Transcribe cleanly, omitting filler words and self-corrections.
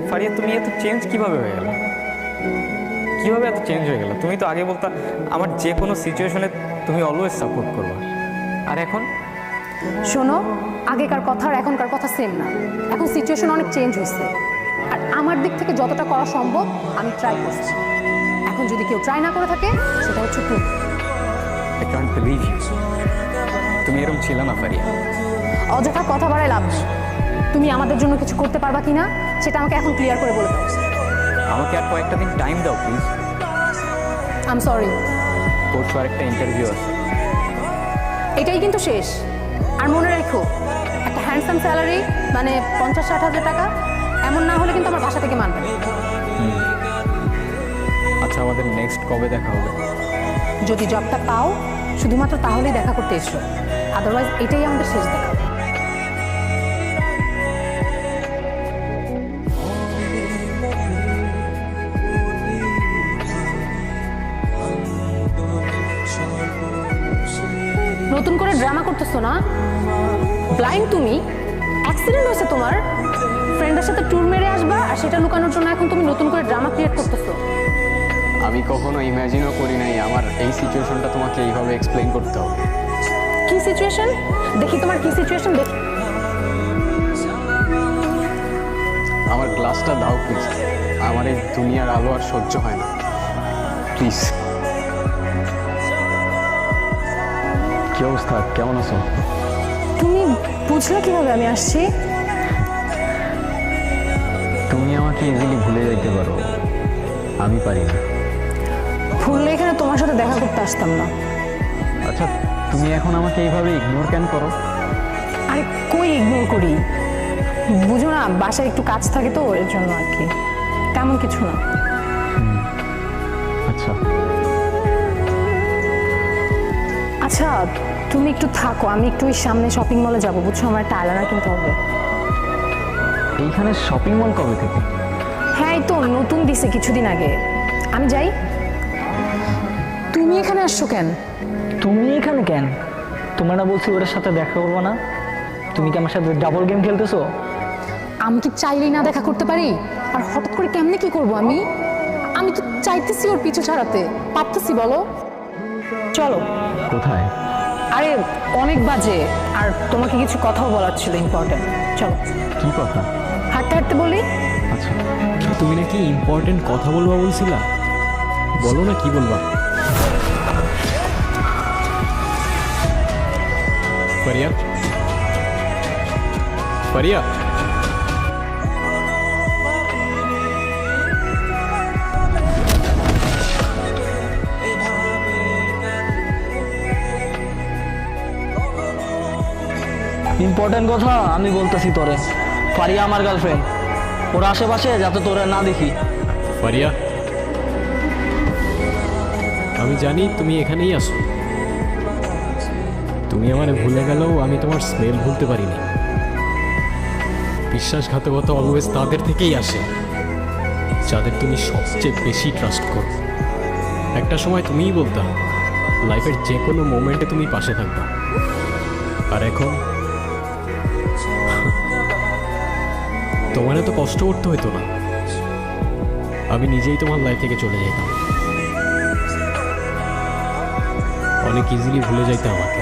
ফারিয়া, তুমি এত চেঞ্জ কিভাবে হয়ে গেল? কিভাবে এত চেঞ্জ হয়ে গেল? তুমি তো আগে বলতা আমার যে কোনো সিচুয়েশনে তুমি অলওয়েজ সাপোর্ট করবা, আর এখন? শোনো, আগেকার কথা আর এখনকার কথা সেম না। এখন সিচুয়েশন অনেক চেঞ্জ হয়েছে, আর আমার দিক থেকে যতটা করা সম্ভব আমি ট্রাই করছি। এখন যদি কেউ ট্রাই না করে থাকে সেটা হচ্ছে তুমি। I can't believe you. তুমি এরকম ছিল না ফারিয়া। অযথা কথা বাড়ায় লাভ নেই। তুমি আমাদের জন্য কিছু করতে পারবা কিনা সেটা আমাকে এখন ক্লিয়ার করে বলে দাও। আমাকে আর কয়েকটা দিন টাইম দাও প্লিজ। আই এম সরি, পরশু আরেকটা ইন্টারভিউ আছে। এটাই কিন্তু শেষ। আর মনে রেখো, একটা হ্যান্ডসাম স্যালারি মানে 50-60 হাজার টাকা এমন না হলে কিন্তু আমার বাসা থেকে মানবে না। আচ্ছা, আমাদের নেক্সট কবে দেখা হবে? যদি জবটা পাও শুধুমাত্র তাহলেই দেখা করতে এসো, আদারওয়াইজ এটাই আমাদের শেষ দেখা। নতুন করে ড্রামা করতেছো না? ব্লাইন্ড তুমি? অ্যাক্সিডেন্ট হয়েছে তোমার, ফ্রেন্ডের সাথে ট্যুর মেরে আসবা আর সেটা লুকানোর জন্য এখন তুমি নতুন করে ড্রামা ক্রিয়েট করতেছো। আমি কখনো ইমাজিনও করি নাই আমার এই সিচুয়েশনটা তোমাকে এইভাবে এক্সপ্লেইন করতে হবে। কি সিচুয়েশন? দেখি তোমার কি সিচুয়েশন দেখি। আমার গ্লাসটা দাও প্লিজ। আমার এই দুনিয়ার আলো আর সহ্য হয় না, প্লিজ। কি অবস্থা, কেমন আছো? তুমি বুঝলে কিভাবে আমি আসছি? তুমি আমাকে ইজিলি ভুলে যাইতে পারো, আমি পারি না। ভুললে এখানে তোমার সাথে দেখা করতে আসতাম না। আচ্ছা, তুমি এখন আমাকে এইভাবে ইগনোর কেন করো? আরে কই ইগনোর করি, বুঝো না বাসায় একটু কাজ থাকে তো এর জন্য আর কি, তেমন কিছু না। আচ্ছা আচ্ছা, তুমি একটু থাকো, আমি একটু ওই সামনে শপিং মলে যাবো, বুঝছো, আমার একটা আইলাইনার কিনতে হবে। এইখানে শপিং মল কবে থেকে? হ্যাঁ, এই তো নতুন দিছে কিছুদিন আগে। আমি যাই। তুমি এখানে আসছো কেন? তুমি এখানে কেন? তোমার না বলছি ওর সাথে দেখা করবো না? তুমি কি আমার সাথে ডাবল গেম খেলতেছো? আমি কি চাইলেই না দেখা করতে পারি? আর হঠাৎ করে কেমনে কি করব আমি? আমি তো চাইতেছি ওর পিছু ছাড়াতে, পারতেছি বলো? চলো। কোথায়? আরে অনেক বাজে, আর তোমাকে কিছু কথাও বলার ছিল ইম্পর্টেন্ট। চলো। কি কথা? হাঁটতে হাঁটতে বলি। আচ্ছা, তুমি নাকি ইম্পর্টেন্ট কথা বলবা বলছিলা, বলো না কি বলবা। ফারিয়া, ফারিয়া, ইম্পর্টেন্ট কথা আমি বলতেছি তোরে। ফারিয়া আমার গার্লফ্রেন্ড, ওর আশেপাশে যাতে তোরে না দেখি। ফারিয়া, আমি জানি তুমি এখানেই আসো। তুমি আমারে ভুলে গেলেও আমি তোমার স্মেল ভুলতে পারিনি। বিশ্বাসঘাতকতা অলওয়েজ তাদের থেকেই আসে যাদের তুমি সবচেয়ে বেশি ট্রাস্ট করো। একটা সময় তুমিই বলতা লাইফের যে কোনো মোমেন্টে তুমি পাশে থাকবা, আর এখন তোমার এত কষ্ট করতে হতো না, আমি নিজেই তোমার লাইফ থেকে চলে যেতাম। অনেক ইজিলি ভুলে যাইতে আমাকে।